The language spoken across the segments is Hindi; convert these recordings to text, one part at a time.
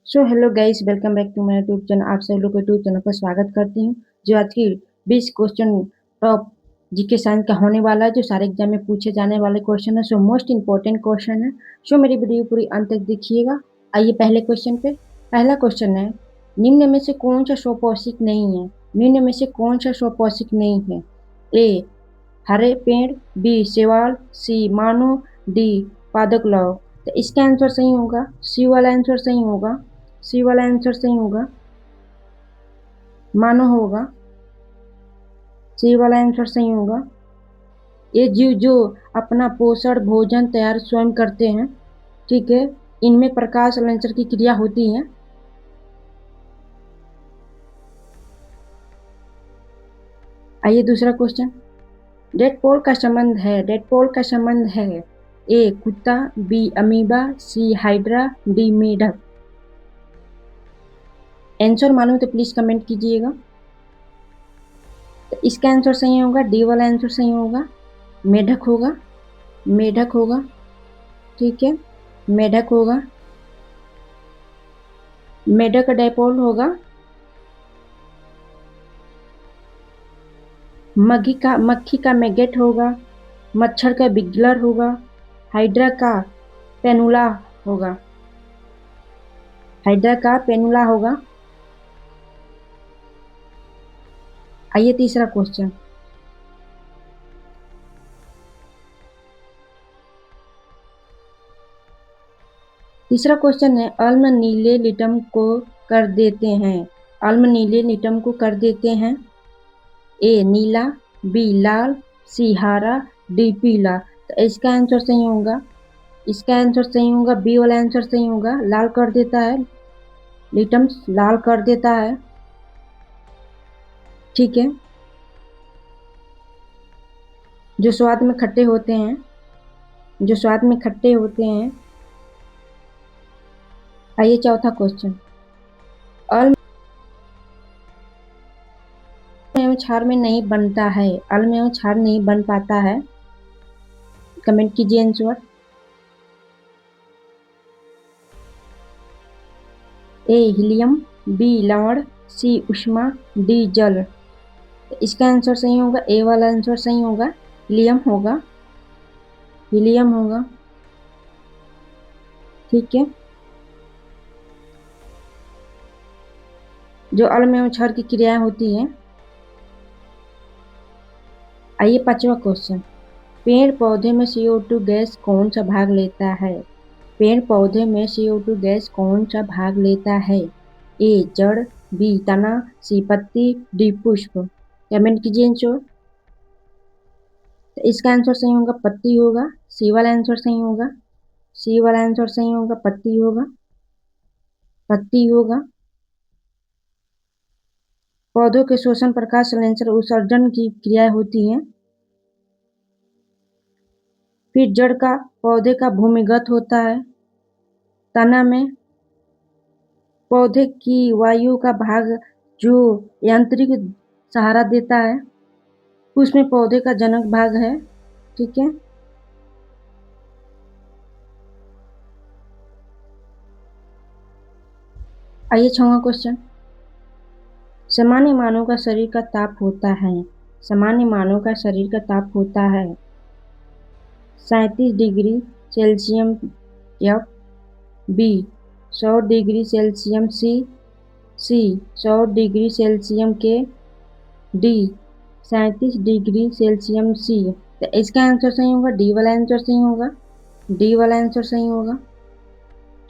So hello guys, welcome back to my YouTube channel. आप सब लोग को यूट्यूब चैनल पर स्वागत करती हूँ। जो आज की 20 क्वेश्चन टॉप जीके साइंस का होने वाला है, जो सारे एग्जाम में पूछे जाने वाले क्वेश्चन है। सो मोस्ट इंपॉर्टेंट क्वेश्चन है। सो मेरी वीडियो पूरी अंत तक देखिएगा। आइए पहले क्वेश्चन पे। पहला क्वेश्चन है, निम्न में से कौन सा स्वपौषिक नहीं है? निम्न में से कौन सा स्वपौषिक नहीं है? ए हरे पेड़, बी शैवाल, सी मानव, डी पादप लौह। तो इसका आंसर सही होगा, सी वाला आंसर सही होगा। सी वाला आंसर सही होगा, मानव होगा। सी वाला आंसर सही होगा। ये जीव जो अपना पोषण भोजन तैयार स्वयं करते हैं, ठीक है, इनमें प्रकाश संश्लेषण की क्रिया होती है। आइए दूसरा क्वेश्चन। डेडपोल का संबंध है, डेडपोल का संबंध है ए कुत्ता, बी अमीबा, सी हाइड्रा, डी मेढक। आंसर मालूम तो प्लीज कमेंट कीजिएगा। तो इसका आंसर सही होगा, डी वाला आंसर सही होगा, मेढक होगा। मेढक होगा, ठीक है, मेढक होगा। मेढक डायपोल होगा। मक्खी का मैगेट होगा। मच्छर का बिगलर होगा। हाइड्रा का पेनुला होगा। हाइड्रा का पेनुला होगा। आइए तीसरा क्वेश्चन। तीसरा क्वेश्चन है, अम्ल नीले लिटम को कर देते हैं। अम्ल नीले लिटम को कर देते हैं। ए नीला, बी लाल, सी हरा, डी पीला। तो इसका आंसर सही होगा, इसका आंसर सही होगा, बी वाला आंसर सही होगा, लाल कर देता है। लिटम्स लाल कर देता है, ठीक है, जो स्वाद में खट्टे होते हैं, जो स्वाद में खट्टे होते हैं। आइए चौथा क्वेश्चन। अम्ल एवं क्षार में नहीं बनता है। अम्ल एवं क्षार नहीं बन पाता है। कमेंट कीजिए आंसर। ए हीलियम, बी लवण, सी ऊष्मा, डी जल। इसका आंसर सही होगा, ए वाला आंसर सही होगा, हीलियम होगा। हीलियम होगा, ठीक है, जो अम्ल एवं क्षार की क्रियाएं होती हैं। आइए पांचवा क्वेश्चन। पेड़ पौधे में CO2 गैस कौन सा भाग लेता है? पेड़ पौधे में CO2 गैस कौन सा भाग लेता है? ए जड़, बी तना, सी पत्ती, डी पुष्प। कमेंट कीजिए आंसर। तो इसका आंसर सही होगा, पत्ती होगा। सी वाला आंसर सही होगा। सी वाला आंसर सही होगा, पत्ती होगा। पत्ती होगा। पौधों के श्वसन प्रकाश संश्लेषण उत्सर्जन की क्रियाएं होती हैं। फिर जड़ का पौधे का भूमिगत होता है। तना में पौधे की वायु का भाग जो यांत्रिक सहारा देता है, उसमें पौधे का जनक भाग है, ठीक है। आइए छठवां क्वेश्चन। सामान्य मानव का शरीर का ताप होता है, सामान्य मानव का शरीर का ताप होता है 37 डिग्री सेल्सियम, बी 100 डिग्री सेल्सियम, सी 100 डिग्री सेल्सियम के, डी 37 डिग्री सेल्सियम सी। तो इसका आंसर सही होगा, डी वाला आंसर सही होगा। डी वाला आंसर सही होगा,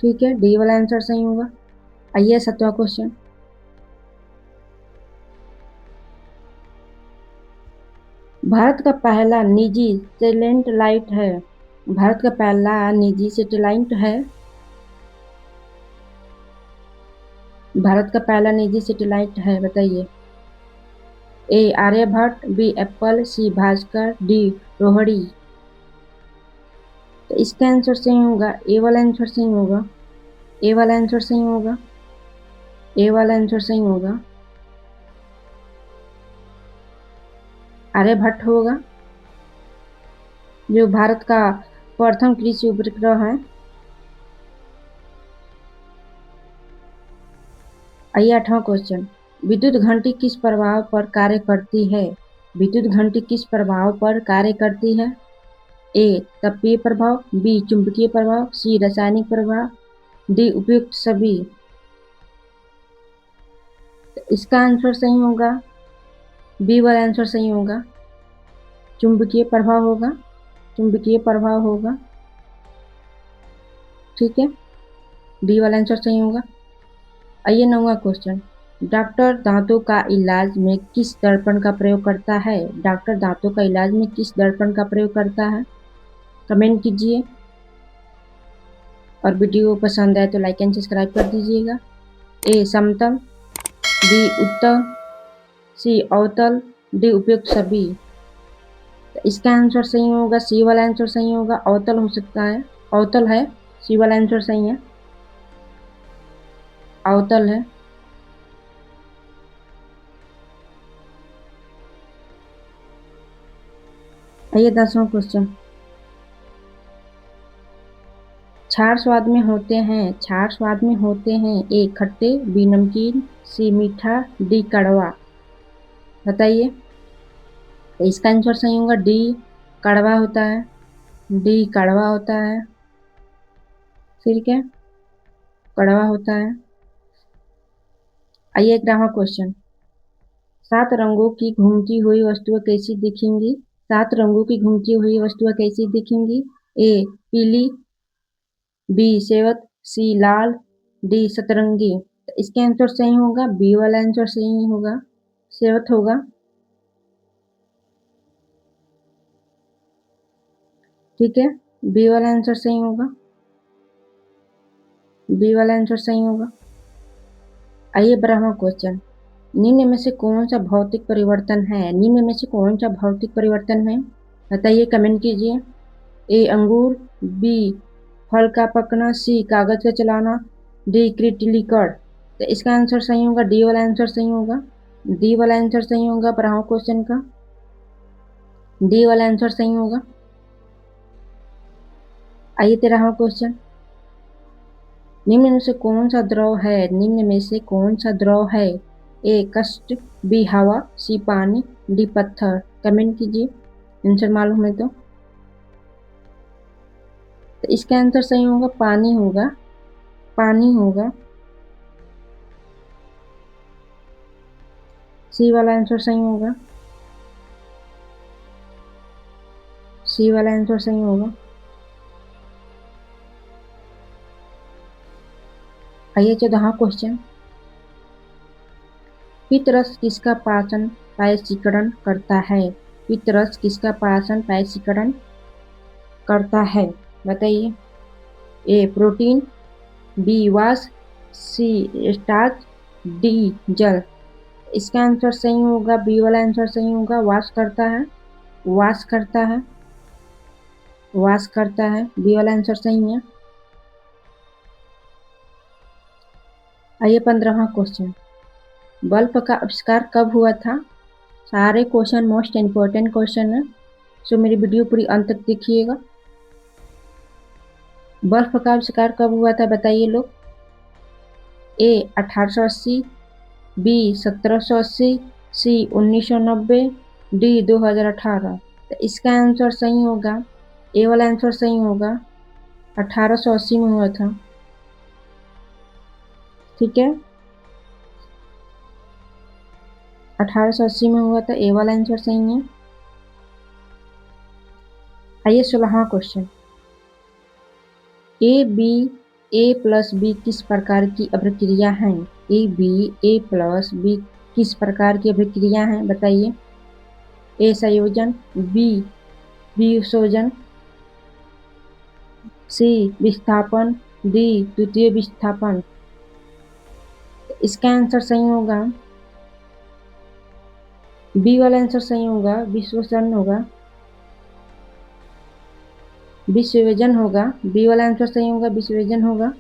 ठीक है, डी वाला आंसर सही होगा। आइए सातवां क्वेश्चन। भारत का पहला निजी सैटेलाइट है। भारत का पहला निजी सैटेलाइट है। भारत का पहला निजी सैटेलाइट है, बताइए। ए आर्यभट्ट, बी एप्पल, सी भास्कर, डी रोहिणी। तो इसका आंसर सही होगा, ए वाला आंसर सही होगा। ए वाला आंसर सही होगा। ए वाला आंसर सही होगा, आर्यभट्ट होगा, जो भारत का प्रथम कृषि उपग्रह है। आइए 8वां क्वेश्चन, विद्युत घंटी किस प्रभाव पर कार्य करती है? विद्युत घंटी किस प्रभाव पर कार्य करती है? ए तापीय प्रभाव, बी चुंबकीय प्रभाव, सी रासायनिक प्रभाव, डी उपयुक्त सभी। इसका आंसर सही होगा, बी वाला आंसर सही होगा, चुंबकीय प्रभाव होगा, चुंबकीय प्रभाव होगा। ठीक है, डी वाला आंसर सही होगा। आइए 9वां क्वेश्चन, डॉक्टर दांतों का इलाज में किस दर्पण का प्रयोग करता है? डॉक्टर दांतों का इलाज में किस दर्पण का प्रयोग करता है? कमेंट कीजिए और वीडियो पसंद आए तो लाइक एंड सब्सक्राइब कर दीजिएगा। ए समतल, बी उत्तल, सी अवतल, डी उपयुक्त सभी। तो इसका आंसर सही होगा, सी वाला आंसर सही होगा, अवतल हो सकता है, अवतल है, सी वाला आंसर सही है, अवतल है। आइए 10वां क्वेश्चन, क्षार स्वाद में होते हैं, क्षार स्वाद में होते हैं, ए खट्टे, बी नमकीन, सी मीठा, डी कड़वा। बताइए, तो इसका आंसर सही होगा, डी कड़वा होता है, डी कड़वा होता है। ठीक है, कड़वा होता है। आइए 11वां क्वेश्चन, 7 रंगों की घूमती हुई वस्तुएं कैसी दिखेंगी? 7 रंगों की घूमती हुई वस्तुएं कैसी दिखेंगी? ए पीली, बी सेवत, सी लाल, डी सतरंगी। तो इसके आंसर सही होगा, बी वाला आंसर सही होगा, सेवत होगा। ठीक है, बी वाला आंसर सही होगा, बी वाला आंसर सही होगा। आइए 12वां क्वेश्चन, निम्न में से कौन सा भौतिक परिवर्तन है? निम्न में से कौन सा भौतिक परिवर्तन है? बताइए, कमेंट कीजिए। ए अंगूर, बी फल का पकना, सी कागज का चलाना, डी क्रिटिलिकड़। तो इसका आंसर सही होगा, डी वाला आंसर सही होगा, डी वाला आंसर सही होगा 12वां क्वेश्चन का, डी वाला आंसर सही होगा। आइए 13वां क्वेश्चन, निम्न में से कौन सा द्रव है? निम्न में से कौन सा द्रव है? ए कष्ट, बी हवा, सी पानी, डी पत्थर। कमेंट कीजिए आंसर मालूम है तो इसका आंसर सही होगा, पानी होगा, पानी होगा। सी वाला आंसर सही होगा, सी वाला आंसर सही होगा। आइए 14वां क्वेश्चन, पित्तरस किसका पाचन पाचीकरण करता है? पित्तरस किसका पाचन पाचीकरण करता है? बताइए, ए प्रोटीन, बी वास, सी स्टार्च, डी जल। इसका आंसर सही होगा, बी वाला आंसर सही होगा, वास करता है, वास करता है, वास करता है, बी वाला आंसर सही है। आइए 15वां क्वेश्चन, बल्ब का आविष्कार कब हुआ था? सारे क्वेश्चन मोस्ट इंपोर्टेंट क्वेश्चन है, सो मेरी वीडियो पूरी अंत तक देखिएगा। बल्ब का आविष्कार कब हुआ था बताइए लोग। ए 1880, बी 1780, सी 1990, डी 2018। तो इसका आंसर सही होगा, ए वाला आंसर सही होगा, 1880 में हुआ था। ठीक है, 1880 में हुआ था, ए वाला आंसर सही है। आइए 16वां question, A B A plus B किस प्रकार की अभिक्रिया है? A B A plus B किस प्रकार की अभिक्रिया है? बताइए, ए संयोजन, बी विसर्जन, सी विस्थापन, डी द्वितीय विस्थापन। इसका आंसर सही होगा, बी वाला आंसर सही होगा, विसर्जन होगा, विसर्जन होगा, बी वाला आंसर सही होगा, विसर्जन होगा।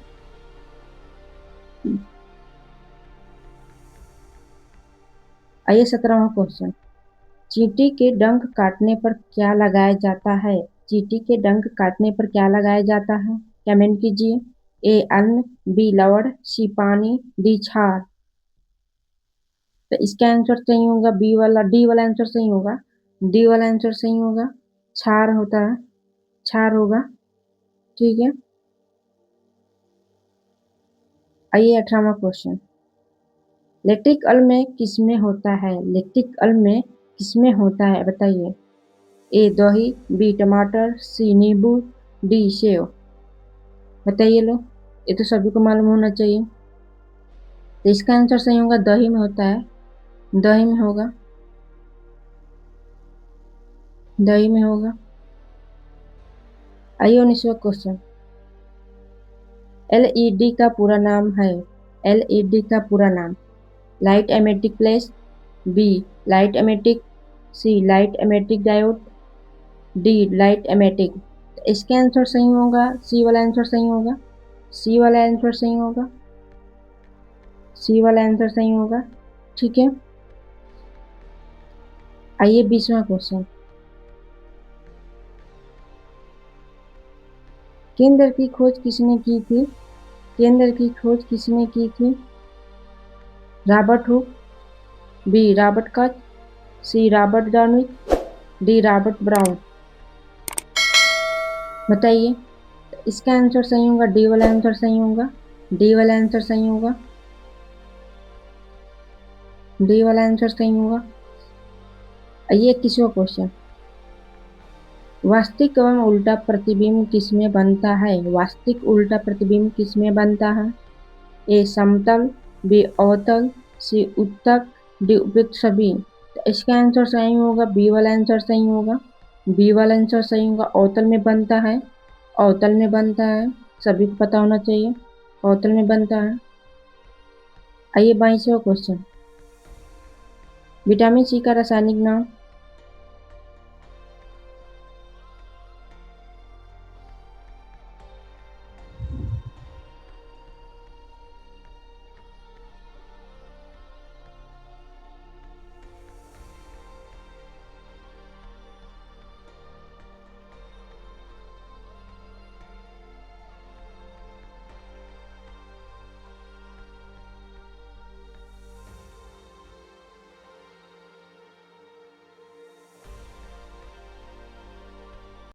आइए 17वां क्वेश्चन, चींटी के डंक काटने पर क्या लगाया जाता है? चींटी के डंक काटने पर क्या लगाया जाता है? कमेंट कीजिए। ए अन्न, बी लवण, सी पानी, डी क्षार। तो इसका आंसर सही होगा बी वाला, डी वाला आंसर सही होगा, डी वाला आंसर सही होगा, क्षार होता है, क्षार होगा। ठीक है, आइए 18वां क्वेश्चन। लैक्टिक अम्ल में किसमें होता है? लैक्टिक अम्ल में किसमें होता है बताइए। ए दही, बी टमाटर, सी नींबू, डी सेव। बताइए लो, ये तो सभी को मालूम होना चाहिए। तो इसका आंसर सही होगा दही में होता है, दही में होगा, दही में होगा। आइए 19वां क्वेश्चन। एलईडी का पूरा नाम है, एलईडी का पूरा नाम। Light emitting flash, B light emitting, C light emitting diode, D light emitting. इसका आंसर सही होगा, सी वाला आंसर सही होगा, सी वाला आंसर सही होगा, सी वाला आंसर सही होगा। ठीक है, आइए 20वां क्वेश्चन। केंद्र की खोज किसने की थी? केंद्र की खोज किसने की थी? Robert Hooke, B Robert Koch, C Robert जॉर्विक, डी रॉबर्ट ब्राउन। बताइए, इसका आंसर सही होगा, डी वाला आंसर सही होगा, डी वाला आंसर सही होगा, डी वाला आंसर सही होगा। आइए 21वां क्वेश्चन। वास्तविक एवं उल्टा प्रतिबिंब किसमें बनता है? वास्तविक उल्टा प्रतिबिंब किसमें बनता है? ए समतल, बी अवतल, सी उत्तक, डी उपयुक्त सभी। तो इसका आंसर सही होगा, बी वाला आंसर सही होगा, बी वाला आंसर सही होगा। अवतल में बनता है, अवतल में बनता है, सभी को पता होना चाहिए, अवतल में बनता है। आइए 22वां क्वेश्चन। विटामिन सी का रासायनिक नाम।